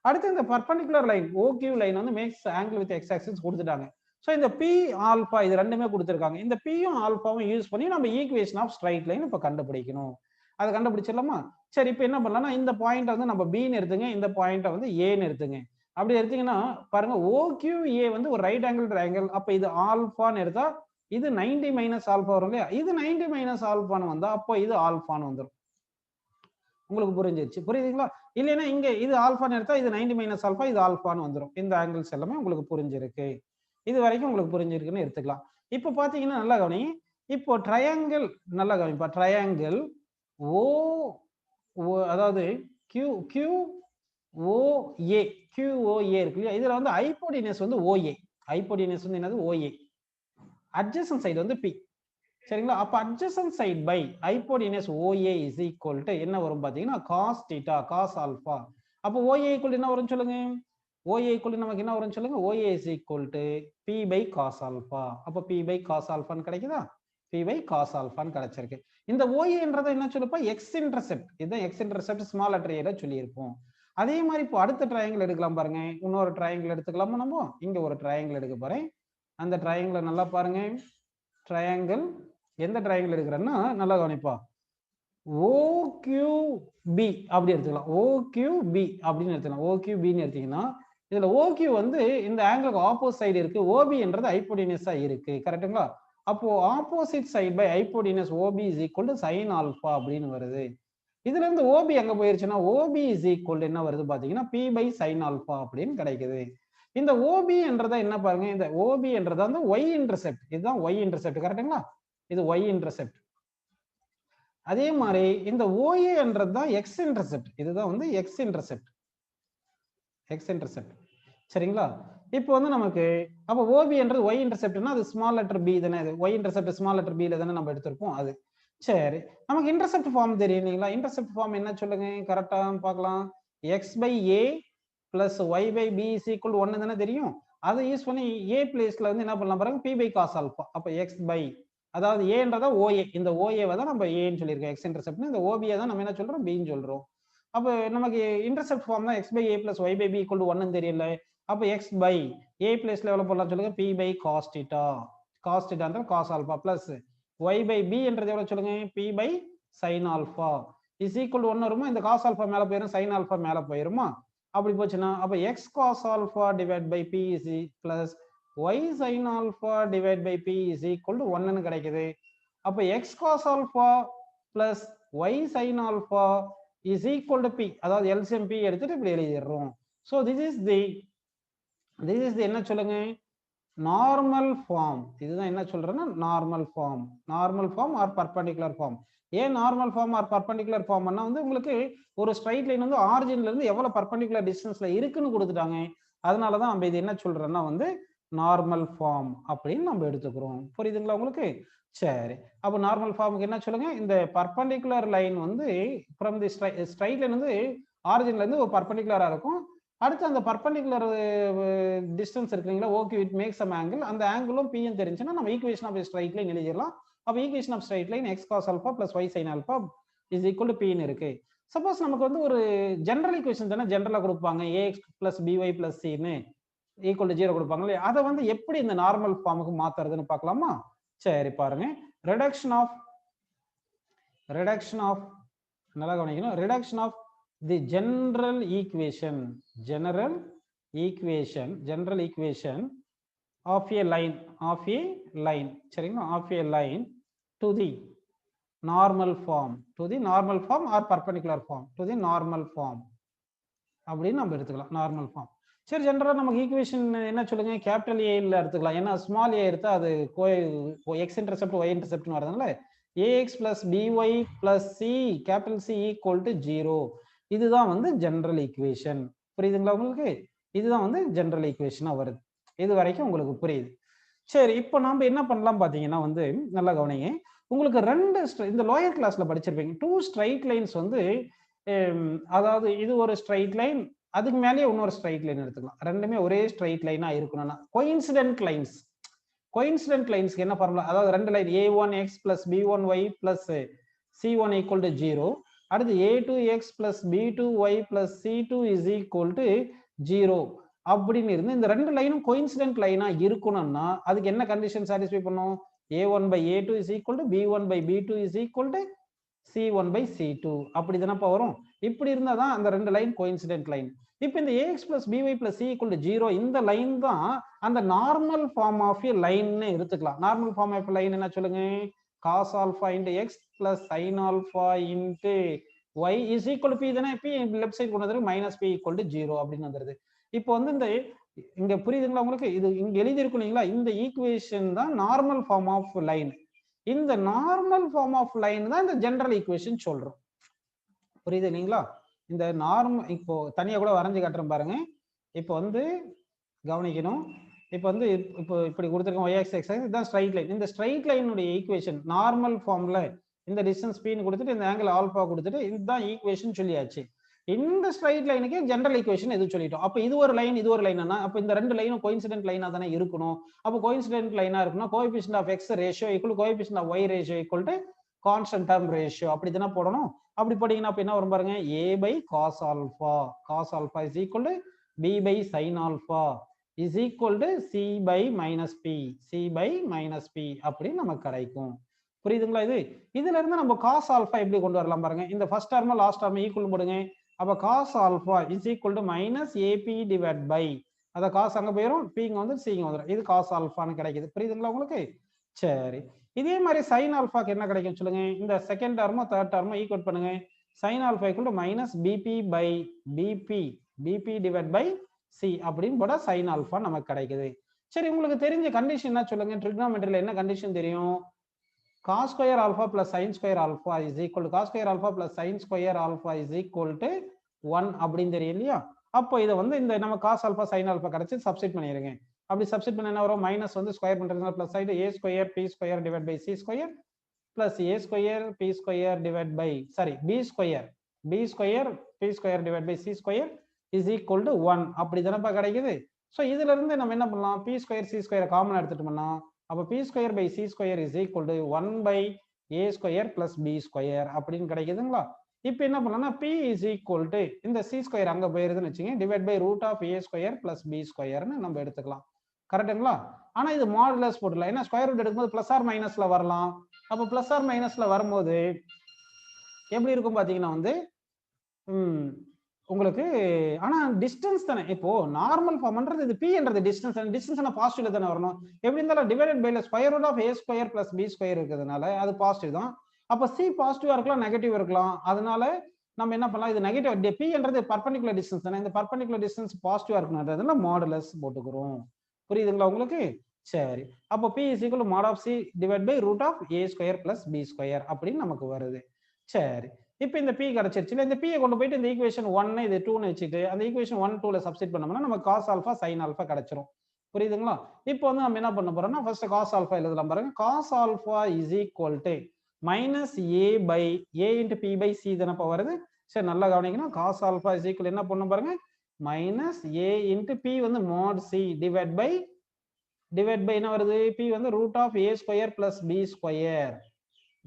அடுத்து இந்த பர்பெண்டிகுலர் லைன் OQ லைன் வந்து makes angle with x axis கொடுத்துட்டாங்க. ஸோ இந்த பி ஆல்பா இது ரெண்டுமே கொடுத்துருக்காங்க. இந்த பியும் ஆல்பாவும் யூஸ் பண்ணி நம்ம ஈக்குவேஷன் ஆஃப் ஸ்ட்ரைட் லைன் இப்போ கண்டுபிடிக்கணும். அதை கண்டுபிடிச்சிடலாமா? சரி, இப்போ என்ன பண்ணலாம்னா இந்த பாயிண்ட் வந்து நம்ம பின்னு எடுத்துங்க, இந்த பாயிண்ட்டை வந்து ஏன்னு எடுத்துங்க. அப்படி எடுத்தீங்கன்னா பாருங்க OQA வந்து ஒரு ரைட் ஆங்கிள் ட்ரையாங்கிள். அப்ப இது ஆல்பான்னு எடுத்தா இது 90 மைனஸ் ஆல்பா வரும் இல்லையா? இது 90 மைனஸ் ஆல்பான்னு வந்தா அப்போ இது ஆல்பான்னு வந்துடும். உங்களுக்கு புரிஞ்சிருச்சு? புரியுதுங்களா? இல்லைன்னா இங்க இது ஆல்பான்னு எடுத்தா இது 90 மைனஸ் ஆல்பா, இது ஆல்பான்னு வந்துடும். இந்த ஆங்கிள்ஸ் எல்லாமே உங்களுக்கு புரிஞ்சிருக்கு. இது வரைக்கும் உங்களுக்கு புரிஞ்சிருக்குன்னு எடுத்துக்கலாம். இப்போ பாத்தீங்கன்னா நல்லா கவனி. இப்போ ட்ரையாங்கிள் நல்லா கவனிப்பா. ட்ரையாங்கிள் ஓ அதாவது QA OA QOA இருக்கு இல்லையா, இதுல வந்து ஹைப்போடினஸ் வந்து OA, ஹைப்போடினஸ் வந்து என்னது OA, அட்ஜசன்ட் சைடு வந்து P. சரிங்களா? அப்ப adjacent side by hypotenuse OA is equal to என்ன வரும் பாத்தீங்கன்னா cos θ cos ஆல்பா. அப்போ OA ஈக்குவல் என்ன வரும் சொல்லுங்க? OA ஈக்குவல் நமக்கு என்ன வரும் சொல்லுங்க? OA is equal to P by cos alpha. அப்ப P பை cos ஆல்பான்னு கிடைக்குதா? P பை cos ஆல்பான்னு கிடைச்சிருக்கு. இந்த OAன்றதை என்ன சொல்லுப்பா? X intercept. இதுதான் எக்ஸ் இன்டர்செப்ட் ஸ்மால் லெட்டர் ஏல சொல்லியிருப்போம். அதே மாதிரி இப்போ அடுத்த ட்ரையாங்கிள் எடுக்கலாம் பாருங்க. இன்னொரு ட்ரையாங்கிள் எடுத்துக்கலாமா நம்ம? இங்க ஒரு ட்ரையாங்கிள் எடுக்க போறேன். அந்த ட்ரையாங்கிளை நல்லா பாருங்க. ட்ரையாங்கிள் எந்த ட்ரையாங்கிள் எடுக்கிறேன்னா நல்லா கவனிப்பா. OQB அப்படி எடுத்துக்கலாம். OQB அப்படின்னு எடுத்துக்கலாம். OQBன்னு எடுத்தீங்கன்னா இதுல OQ வந்து இந்த ஆங்கிளுக்கு ஆப்போசிட் சைடு இருக்கு. OB என்றது ஹைப்போடினஸா இருக்கு. கரெக்ட்டுங்களா? அப்போ opposite side by hypotenuse OB is equal to sin alpha அப்படின்னு வருது. இதுல இருந்து OB எங்க போயிருச்சுன்னா OB இஸ் ஈக்குவல் என்ன வருது பாத்தீங்கன்னா P பை sin ஆல்பா அப்படின்னு கிடைக்குது. இந்த OB என்றதை என்ன பாருங்க, இந்த OB என்றது வந்து Y இன்டர்செப்ட். இதுதான் Y இன்டர்செப்ட். கரெக்ட்டுங்களா? இது Y இன்டர்செப்ட். அதே மாதிரி இந்த OA என்றது தான் X இன்டர்செப்ட். இதுதான் வந்து X இன்டர்செப்ட். X intercept. சரிங்களா? இப்போ வந்து நமக்கு அப்ப OB என்றது Y இன்டர்செப்ட்னா அது ஸ்மால் லெட்டர் B தானே. அது Y intercept small letter B ல தானே நம்ம எடுத்திருப்போம் அது. சரி, நமக்கு இன்டர்செப்ட் ஃபார்ம் தெரியும் இல்லைங்களா? இன்டர்செப்ட் ஃபார்ம் என்ன சொல்லுங்க கரெக்டா பார்க்கலாம். X by A plus Y by B is equal to 1 தானே தெரியும். அதை யூஸ் பண்ணி A பிளேஸ்ல வந்து என்ன பண்ணலாம் பாருங்க, P by cos ஆல்பா. அப்ப X by அதாவது ஏன்றதா OA, இந்த OA-வை தான் நம்ம ஏன்னு சொல்லியிருக்கோம். X intercept. இந்த OB-யை தான் நம்ம என்ன சொல்றோம், B ன்னு சொல்றோம். அப்ப நமக்கு இன்டர்செப்ட் ஃபார்ம் தான் X by A plus Y by B equal to 1 தெரியல. அப்ப X by A பிளேஸ்ல எவ்வளவு போடலாம் சொல்லுங்க, P by cos θ. cos θ என்றால் cos alpha plus Y by B என்றது எவ்வளவு சொல்லுங்க, P by sin alpha is equal to 1 வருமா? இந்த cos ஆல்பா மேல போயிரும், sin ஆல்பா மேல போயிருமா? அப்படி போச்சுன்னா அப்ப X cos alpha divide by P is plus Y sin alpha divide by P is equal to 1 ன்னு கிடைக்குது. அப்ப X cos alpha plus Y sin alpha is equal to P. அதாவது LCM P எடுத்துட்டு இப்படி எழுதிடுறோம். So this is the என்ன சொல்லுங்க, நார்மல் ஃபார்ம். இதுதான் என்ன சொல்றேன்னா normal form. Normal form or perpendicular form. ஏன் நார்மல் ஃபார்ம் ஆர் பர்பெண்டிகுலர் ஃபார்ம்னா வந்து உங்களுக்கு ஒரு ஸ்ட்ரைட் லைன் வந்து ஆரிஜின்ல இருந்து எவ்வளவு பர்பெண்டிகுலர் டிஸ்டன்ஸ்ல இருக்குன்னு கொடுத்துட்டாங்க. அதனாலதான் நம்ம இது என்ன சொல்றோம்னா வந்து நார்மல் ஃபார்ம் அப்படின்னு நம்ம எடுத்துக்கிறோம். புரியுதுங்களா உங்களுக்கு? சரி, அப்ப நார்மல் ஃபார்முக்கு என்ன சொல்லுங்க, இந்த பர்பெண்டிகுலர் லைன் வந்து ஃப்ரம் தி ஸ்ட்ரைட் லைன் வந்து ஆரிஜின்ல இருந்து ஒரு பர்பெண்டிகுலரா இருக்கும். அடுத்து அந்த பர்பெண்டிகுலர் டிஸ்டன்ஸ் இருக்குங்களா, okay it make some angle. அந்த ஆங்கிளும் P ன்னு தெரிஞ்சுன்னா நம்ம ஈக்குவேஷன் ஆஃப் ஸ்ட்ரைட் லைன் எழுதிடலாம். அப்ப equation of straight line X cos alpha plus Y sin alpha is equal to P ன்னு இருக்கு. சப்போஸ் நமக்கு வந்து ஒரு ஜெனரல் ஈக்குவேஷன் தானே ஜெனரலா கொடுப்பாங்க, AX plus BY plus C ன்னு ஈக்குவல் டு 0 கொடுப்பாங்களே, அதை வந்து எப்படி இந்த நார்மல் ஃபார்முக்கு மாத்துறதுன்னு பார்க்கலாமா? சரி பாருங்க, ரிடக்ஷன் ஆஃப் நல்லா கவனிக்கணும், reduction of the general equation of a line சரிங்களா, of a line to the normal form or perpendicular form to the normal form அப்படின்னு நம்ம எடுத்துக்கலாம். Normal form. சரி, ஜெனரலா நமக்கு ஈக்குவேஷன் என்ன சொல்லுங்க, கேபிட்டல் A ல எடுத்துக்கலாம். ஏன்னா ஸ்மால் a எடுத்தா அது X இன்டர்செப்ட் Y இன்டர்செப்ட்னு வரதுனால AX plus BY plus C capital C equal to 0. இதுதான் வந்து ஜெனரல் ஈக்குவேஷன். புரியுதுங்களா உங்களுக்கு? இதுதான் வந்து ஜெனரல் ஈக்குவேஷனா வருது. இது வரைக்கும் உங்களுக்கு புரியுது? சரி, இப்போ நாம என்ன பண்ணலாம் பாத்தீங்கன்னா வந்து நல்லா கவனிங்க. உங்களுக்கு ரெண்டு இந்த லோயர் கிளாஸ்ல படிச்சிருப்பீங்க, 2 ஸ்ட்ரைட் லைன்ஸ் வந்து அதாவது இது ஒரு ஸ்ட்ரைட் லைன், அதுக்கு மேலேயே இன்னொரு ஸ்ட்ரைட் லைன் எடுத்துக்கலாம். ரெண்டுமே ஒரே ஸ்ட்ரைட் லைனா இருக்கணும்னா கோயின்சிடென்ட் லைன்ஸ். கோயின்சிடென்ட் லைன்ஸ்க்கு என்ன ஃபார்முலா, அதாவது ரெண்டு line A1x plus B1y plus C1 equal to 0, அடுத்து A2x plus B2y plus C2 is equal to 0 அப்படின்னு இருந்து இந்த ரெண்டு லைனும் கோயின்சிடென்ட் லைனா இருக்கணும்னா அதுக்கு என்ன கண்டிஷன் சாட்டிஸ்ஃபை பண்ணும், A1 by A2 is equal to B1 by B2 is equal to C1 by C2 அப்படி தானப்பா வரும். இப்படி இருந்தா தான் அந்த ரெண்டு லைன் கோயின்சிடென்ட் லைன். இப்போ இந்த AX plus BY plus C equal to 0 இந்த லைன் தான் அந்த நார்மல் ஃபார்ம் ஆஃப் எ லைன்னு எடுத்துக்கலாம். நார்மல் ஃபார்ம் ஆஃப் லைன் என்ன சொல்லுங்க, cos alpha into X plus sin alpha into Y is equal to P தானே. P லெஃப்ட் சைடு கொண்டு வந்து minus P equal to 0 அப்படின்னு வந்துருது. இப்போ வந்து இந்த இங்க புரியுதுங்களா உங்களுக்கு? இது இங்க எழுதி இருக்கும் இல்லைங்களா, இந்த ஈக்குவேஷன் தான் நார்மல் ஃபார்ம் ஆஃப் லைன். இந்த நார்மல் ஃபார்ம் ஆஃப் லைன் தான் இந்த ஜெனரல் ஈக்குவேஷன் சொல்றோம். புரியுது இல்லைங்களா? இந்த நார்மல் இப்போ தனியா கூட வரைஞ்சு காட்டுறேன் பாருங்க. இப்போ வந்து கவனிக்கணும். இப்போ வந்து இப்போ இப்படி கொடுத்துருக்கோம் y axis x axis இதுதான் ஸ்ட்ரைட் லைன். இந்த ஸ்ட்ரைட் லைனுடைய ஈக்குவேஷன் நார்மல் ஃபார்ம்ல இந்த டிஸ்டன்ஸ் p ன்னு கொடுத்துட்டு இந்த ஆங்கிள் ஆல்பா கொடுத்துட்டு இதுதான் ஈக்குவேஷன் சொல்லியாச்சு. இந்த ஸ்ட்ரைட் லைனுக்கு ஜெனரல் ஈக்குவேஷன் எது சொல்லிட்டோம். அப்ப இது ஒரு லைன் இது ஒரு லைன்னா அப்ப இந்த ரெண்டு லைனும் கோயின்சிடென்ட் லைனா தானே இருக்கணும். அப்ப கோயின்சிடென்ட் லைனா இருக்குன்னா coefficient of x ratio equal coefficient of y ratio equal to constant term ratio அப்படி தானே போடணும். அப்படி போட்டீங்கன்னா அப்ப என்ன வரும் பாருங்க a by cos alpha is equal to b by sin alpha is equal to c by minus p அப்படி நமக்கு கிடைக்கும். புரியுதுங்களா? இதுல இருந்து நம்ம cos alpha எப்படி கொண்டு வரலாம் பாருங்க. இந்த first term last term equal போடுங்க. அப்ப cos alpha is equal to minus ap divided by அத cos அங்க போயிரும் p இங்க வந்து c இங்க வந்துரும். இது cos alpha ன்னு கிடைக்குது. புரியுதுங்களா உங்களுக்கு? சரி, இதே மாதிரி sin alpha க்கு என்ன கிடைக்கும் சொல்லுங்க. இந்த second term third term equal பண்ணுங்க. sin alpha equal to minus bp by bp divided by c அப்படின்னு போட sin alpha நமக்கு கிடைக்குது. சரி, உங்களுக்கு தெரிஞ்ச கண்டிஷன் என்ன சொல்லுங்க. ட்ரிகோனோமெட்ரியில என்ன கண்டிஷன் தெரியும்? cos square alpha plus sin square alpha is equal to cos square alpha plus sin square alpha is equal to 1 அப்படின்னு தெரியும் இல்லையா? அப்போ இதை வந்து இந்த நம்ம cos alpha sin alpha கிடைச்சு சப்ஸ்டிட் பண்ணிடுங்க. அப்படி சப்ஸ்டிட் பண்ண என்ன வரும்? மைனஸ் வந்து ஸ்கொயர் பண்றதுனால பிளஸ் ஆயிட்டு a square p square divided by c square plus a square p square divided by b square p square divided by c square is equal to 1 அப்படி தானப்பா கிடைக்குது. ஸோ இதுல இருந்து நம்ம என்ன பண்ணலாம்? p square c square common எடுத்துட்டோம்னா அப்ப p square by c square is equal to 1 by a square plus b square அப்படின்னு கிடைக்குதுங்களா? இப்போ என்ன பண்ணலாம்னா p is equal to இந்த c square அங்க போயிருதுன்னு வச்சுங்க divide by root of a square plus b squareன்னு நம்ம எடுத்துக்கலாம். கரெக்டுங்களா? ஆனா இது மாடுலஸ் போடலாம். ஏன்னா ஸ்கொயர் ரூட் எடுக்கும்போது பிளஸ் ஆர் மைனஸ்ல வரலாம். அப்போ பிளஸ் ஆர் மைனஸ்ல வரும்போது எப்படி இருக்கும் பாத்தீங்கன்னா வந்து உங்களுக்கு ஆனா டிஸ்டன்ஸ் தானே. இப்போ நார்மல் ஃபார்ம்ன்றது இது p என்றது டிஸ்டன்ஸ் பாசிட்டிவ்ல தானே வரணும். எப்படி இருந்தாலும் divided by square root of a square plus b square இருக்கிறதுனால அது பாசிட்டிவ் தான். அப்ப c பாசிட்டிவா இருக்கலாம் நெகட்டிவ் இருக்கலாம். அதனால நம்ம என்ன பண்ணலாம்? இது நெகட்டிவ் p என்றது பர்பெண்டிகுலர் டிஸ்டன்ஸ் தானே. இந்த பர்பெண்டிகுலர் டிஸ்டன்ஸ் பாசிட்டிவா இருக்குன்றதுனால மாடுலஸ் போட்டுக்கிறோம். புரியுதுங்களா உங்களுக்கு? சரி, அப்போ p is equal to mod of c divided by root of a square plus b square அப்படின்னு நமக்கு வருது. சரி, இப்போ இந்த p கிடைச்சிருச்சு. இந்த p கொண்டு போயிட்டு இந்த ஈக்குவேஷன் 1 இது 2 ன்னு வச்சுட்டு அந்த ஈக்குவேஷன் 1 2ல சப்ஸ்டிட் பண்ணோம்னா நமக்கு cos alpha sin alpha கிடைச்சிரும். புரியுதுங்களா? இப்போ வந்து நம்ம என்ன பண்ண போறோம்னா ஃபர்ஸ்ட் cos alpha எழுதலாம் பாருங்க. cos alpha is equal to minus a by a into p by c தானப்பா வருது. சரி, நல்லா கவனிக்கணும். cos alpha is equal என்ன பண்ணணும் பாருங்க. minus a into p வந்து mod c divided by என்ன வருது? p வந்து root of a square plus b square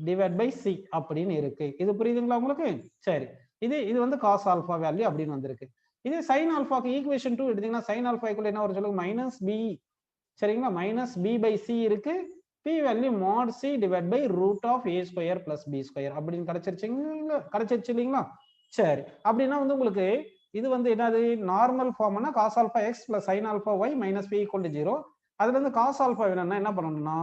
divided by c அப்படின்னு இருக்கு. இது புரியுதுங்களா உங்களுக்கு? சரி, இது வந்து cos alpha வேல்யூ அப்படின்னு வந்திருக்கு. இது sin alpha க்கு ஈக்குவேஷன் 2 எடுத்தீங்கன்னா sin alpha ஈக்குவல் என்ன வரும் சொல்லுங்க? Minus b. சரிங்களா? மைனஸ் b by c இருக்கு. p value mod c divided by root of a square plus b square அப்படின்னு கிடைச்சிருச்சு இல்லைங்களா? சரி, அப்படின்னா வந்து உங்களுக்கு இது வந்து என்னது? நார்மல் ஃபார்ம்னா cos alpha x plus sin alpha y minus p equal to 0. அதுல இருந்து cos alpha வேணும்னா என்ன பண்ணணும்னா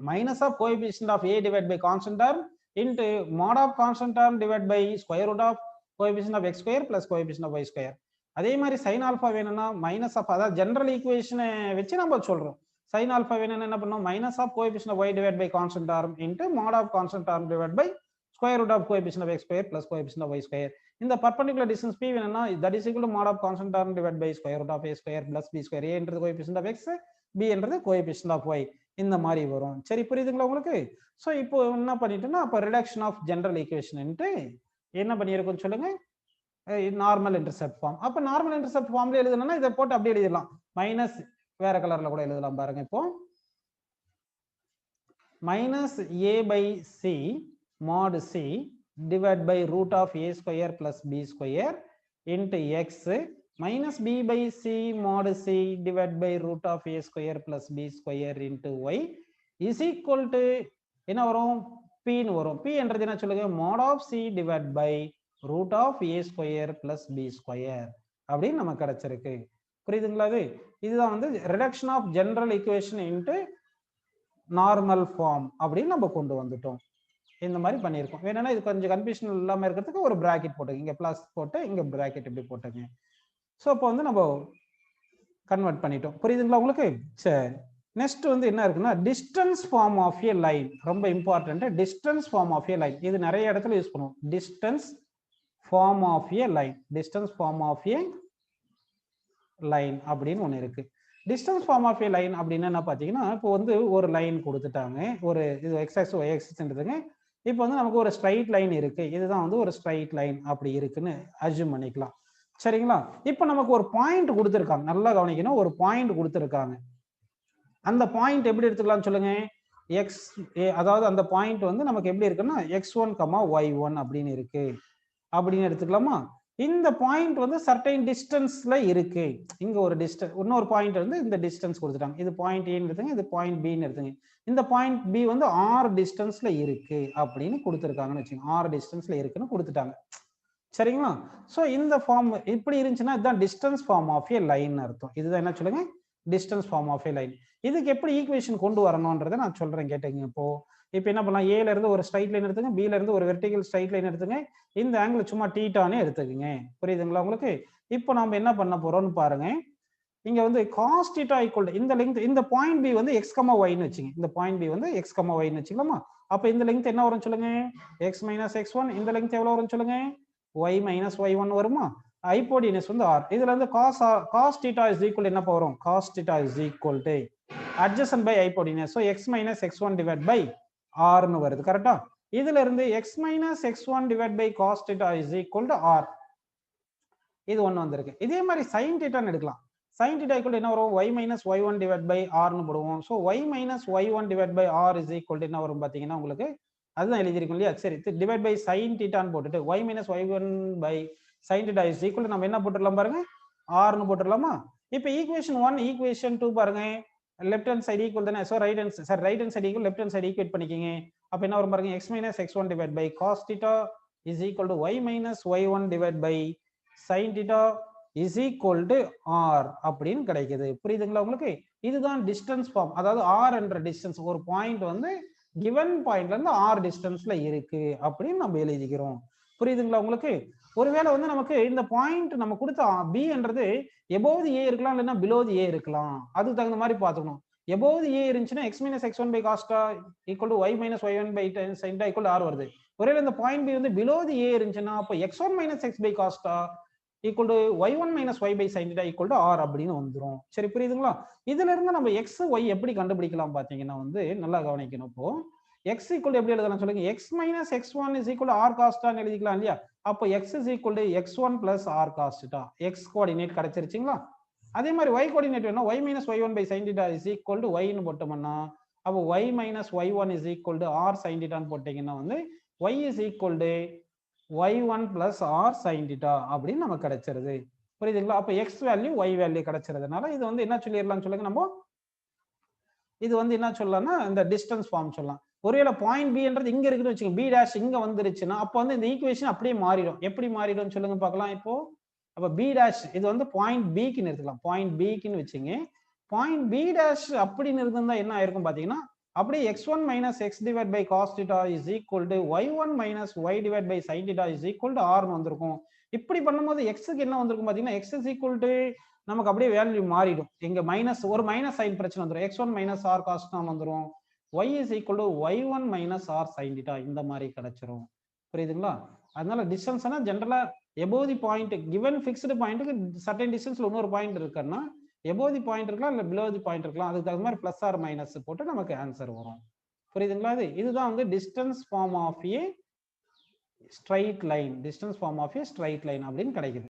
minus of coefficient of a divided by constant term into mod of constant term divided by square root of coefficient of x square plus coefficient of y square. அதே மாதிரி sin alpha வேணும்னா minus of அதாவது ஜெனரல் ஈக்குவேஷனை வச்சு நம்ம சொல்றோம். sin alpha வேணும்னா என்ன பண்ணணும்? minus of coefficient of y divided by constant term into mod of constant term divided by square root of coefficient of x square plus coefficient of y square. இந்த perpendicular distance p வேணும்னா that is equal to mod of constant term divided by square root of a square plus b square. a என்றது coefficient of x, b என்றது coefficient of y. இந்த மாதிரி வரும். சரி, புரியுதுங்களா உங்களுக்கு? சோ இப்போ என்ன பண்ணிட்டோம்னா அப்ப ரிடக்ஷன் ஆஃப் ஜெனரல் ஈக்குவேஷன் என்ன பண்ணியிருக்கோம் சொல்லுங்க? Normal intercept form. அப்ப நார்மல் இன்டர்செப்ட் ஃபார்ம்ல எழுதணும்னா இதை போட்டு அப்படியே எழுதிடலாம். மைனஸ் வேற கலர்ல கூட எழுதலாம் பாருங்க. இப்போ minus a by c mod c divided by root of a square plus b square into x minus b by c mod c divided by root of a square plus b square into y is equal to என்ன வரும்? p ன்னு வரும். p என்றது என்ன சொல்லுங்க? mod of c divided by root of a square plus b square அப்படின்னு நமக்கு கிடைச்சிருக்கு. புரியுதுங்களா? இதுதான் வந்து reduction of general equation into normal form அப்படின்னு நம்ம கொண்டு வந்துட்டோம். இந்த மாதிரி பண்ணியிருக்கோம். வேணும்னா இது கொஞ்சம் கன்ஃபியூஷன் இல்லாம இருக்கிறதுக்கு ஒரு பிராக்கெட் போட்டுங்க. இங்க பிளஸ் போட்டு இங்க பிராக்கெட் இப்படி போட்டுங்க. ஸோ இப்போ வந்து நம்ம கன்வெர்ட் பண்ணிட்டோம். புரியுதுங்களா உங்களுக்கு? சரி, நெக்ஸ்ட் வந்து என்ன இருக்குன்னா distance form of a line. ரொம்ப important distance form of a line. இது நிறைய இடத்துல யூஸ் பண்ணுவோம். Distance form of a line, distance form of a line அப்படின்னு ஒன்று இருக்கு. Distance form of a line அப்படின்னு என்ன பார்த்தீங்கன்னா, இப்போ வந்து ஒரு லைன் கொடுத்துட்டாங்க, ஒரு இது எக்ஸஸ் ஒய் எக்ஸஸ்ன்றதுங்க. இப்போ வந்து நமக்கு ஒரு ஸ்ட்ரைட் லைன் இருக்கு, இதுதான் வந்து ஒரு ஸ்ட்ரைட் லைன் அப்படி இருக்குன்னு அஸ்யூம் பண்ணிக்கலாம். சரிங்களா? இப்போ நமக்கு ஒரு பாயிண்ட் கொடுத்துருக்காங்க, நல்லா கவனிக்கணும். ஒரு பாயிண்ட் கொடுத்துருக்காங்க. அந்த பாயிண்ட் எப்படி எடுத்துக்கலாம்னு சொல்லுங்க. எக்ஸ், அதாவது அந்த பாயிண்ட் வந்து நமக்கு எப்படி இருக்குன்னா x1, y1 அப்படின்னு இருக்கு அப்படின்னு எடுத்துக்கலாமா? இந்த பாயிண்ட் வந்து சர்டைன் டிஸ்டன்ஸ்ல இருக்கு. இங்க ஒரு டிஸ்டன்ஸ், இன்னொரு பாயிண்ட் வந்து இந்த டிஸ்டன்ஸ் கொடுத்துட்டாங்க. இது பாயிண்ட் ஏன்னு எடுத்துங்க, இது பாயிண்ட் பின்னு எடுத்துங்க. இந்த பாயிண்ட் பி வந்து r டிஸ்டன்ஸ்ல இருக்கு அப்படின்னு கொடுத்துருக்காங்கன்னு வச்சுக்கோங்க. r டிஸ்டன்ஸ்ல இருக்குன்னு கொடுத்துட்டாங்க. சரிங்களா? ஸோ இந்த ஃபார்ம் இப்படி இருந்துச்சுன்னா இதுதான் distance form of a line அர்த்தம். இதுதான் என்ன சொல்லுங்க, distance form of a line. இதுக்கு எப்படி ஈக்குவேஷன் கொண்டு வரணும்ன்றதை நான் சொல்றேன் கேட்டுங்க. இப்போ என்ன பண்ணலாம், ஏல இருந்து ஒரு ஸ்ட்ரைட் லைன் எடுத்துங்க, பில இருந்து ஒரு வெர்டிகல் ஸ்ட்ரைட் லைன் எடுத்துங்க, இந்த ஆங்கிள் சும்மா தீட்டானே எடுத்துக்கங்க. புரியுதுங்களா உங்களுக்கு? இப்போ நாம என்ன பண்ண போறோம்னு பாருங்க. இங்க வந்து cos θ ஈக்குவல் இந்த லெங்த், இந்த பாயிண்ட் பி வந்து x, y ன்னு வச்சுங்க. இந்த பாயிண்ட் பி வந்து x, y ன்னு வச்சுக்கலாமா? அப்ப இந்த லெங்த் என்ன வரும் சொல்லுங்க, x மைனஸ் x1. இந்த லெங்த் எவ்வளவு வரும் சொல்லுங்க, y மைனஸ் y1 வருமா? ஹைப்போடினஸ் வந்து r. இதுல இருந்து cos θ இஸ் ஈக்குவல் என்ன வரும், cos θ is equal to adjacent by hypotenuse. So x minus x1 divided by r னு வருது. கரெக்ட்டா? இதுல இருந்து x minus x1 divided by cos θ is equal to r. இது ஒண்ணு வந்திருக்கு. இதே மாதிரி sin θ ன்னு எடுக்கலாம். sin θ equal என்ன வரும், y minus y1 divided by r னு போடுவோம். So y minus y1 divided by r is equal to என்ன வரும் பாத்தீங்கன்னா உங்களுக்கு, அதுதான் எழுதிருக்கும் இல்லையா? சரி, டிவைட் பை sin θ ன்னு போட்டுட்டு y minus y1 by sin θ is equal to நம்ம என்ன போட்டுடலாம் பாருங்க, r னு போட்டுடலாமா? இப்போ ஈக்குவேஷன் 1 ஈக்குவேஷன் 2 பாருங்க. லெஃப்ட் ஹேண்ட் சைடு ஈக்குவல் தானே. So right hand side equal, left hand side equate பண்ணிக்கங்க. அப்ப என்ன வரும் பாருங்க, x minus x1 divided by cos θ is equal to y minus y1 divided by sin θ is equal to r அப்படின்னு கிடைக்குது. புரியுதுங்களா உங்களுக்கு? இதுதான் டிஸ்டன்ஸ் ஃபார்ம். அதாவது r என்ற டிஸ்டன்ஸ், ஒரு பாயிண்ட் வந்து கிவன் பாயிண்ட்ல இருந்து r டிஸ்டன்ஸ்ல இருக்கு அப்படின்னு நம்ம எழுதிக்கிறோம். புரியுதுங்களா உங்களுக்கு? ஒருவேளை வந்து நமக்கு இந்த பாயிண்ட் நம்ம கொடுத்த b என்றது above the a இருக்கலாம், இல்லைன்னா below the a இருக்கலாம். அதுக்கு தகுந்த மாதிரி பார்த்துக்கணும். above the a இருந்துச்சுன்னா x minus x1 by cos θ equal to y minus y1 by sin θ equal to r வருது. ஒருவேளை இந்த பாயிண்ட் b வந்து below the a இருந்துச்சுன்னா அப்போ x1 minus x by cos θ equal to y1 minus y by sin θ equal to r அப்படின்னு வந்துரும். சரி, புரியுதுங்களா? இதுல இருந்து நம்ம x y எப்படி கண்டுபிடிக்கலாம் பாத்தீங்கன்னா வந்து நல்லா கவனிக்கணும். இப்போ x equal to எப்படி எழுதலாம் சொல்லுங்க, x minus x1 is equal to r cos θ ன்னு எழுதிக்கலாம் இல்லையா? அப்போ x is equal to x1 plus r cos θ. x coordinate கிடைச்சிருச்சுங்களா? அதே மாதிரி y கோஆர்டினேட் வேணும், y minus y1 by sin θ is equal to y ன்னு போட்டோம்னா அப்போ y minus y1 is equal to r sin θ ன்னு போட்டீங்கன்னா வந்து y is equal to y1 plus r sin θ அப்படின்னு நமக்கு கிடைச்சிருது. புரியுதுங்களா? அப்போ x வேல்யூ y வேல்யூ கிடைச்சிருதுனால இது வந்து என்ன சொல்லிடலாம் சொல்லுங்க, நம்ம இது வந்து என்ன சொல்லலாம்னா இந்த டிஸ்டன்ஸ் ஃபார்ம் சொல்லலாம். ஒருவேளை பாயிண்ட் பி என்றது இங்க இருக்குன்னு வச்சுக்கோங்க, பி டேஷ் இங்க வந்துருச்சுன்னா அப்போ வந்து இந்த ஈக்குவேஷன் அப்படியே மாறிடும். எப்படி மாறிடும் சொல்லுங்க பார்க்கலாம். இப்போ அப்ப பி டேஷ் இது வந்து பாயிண்ட் பிக்குன்னு எடுத்துக்கலாம். பாயிண்ட் பிக்குன்னு வச்சுங்க, பாயிண்ட் பி டேஷ் அப்படின்னு இருந்தா என்ன ஆயிருக்கும் பாத்தீங்கன்னா, அப்படியே x1 minus x divided by cos θ is equal to y1 minus y divided by sin θ is equal to r னு வந்திருக்கும். இப்படி பண்ணும்போது x க்கு என்ன வந்திருக்கும் பாத்தீங்கன்னா, x is equal to நமக்கு அப்படியே வேல்யூ மாறிடும். இங்க மைனஸ், ஒரு மைனஸ் சைன் பிரச்சனை வந்துடும். x1 minus r cos θ வந்துரும். y is equal to y1 minus r sin θ இந்த மாதிரி கிடைச்சிரும். புரியுதுங்களா? அதனால டிஸ்டன்ஸ்னா ஜெனரலா above the point, given fixed பாயிண்ட்க்கு certain டிஸ்டன்ஸ்ல இன்னொரு பாயிண்ட் இருக்குன்னா above the பாயிண்ட் இருக்கலாம், இல்ல below the பாயிண்ட் இருக்கலாம். அதுக்கு தகுந்த மாதிரி பிளஸ் ஆர் மைனஸ் போட்டு நமக்கு ஆன்சர் வரும். புரியுதுங்களா? இதுதான் வந்து distance form of a straight line, distance form of a straight line அப்படின்னு கிடைக்குது.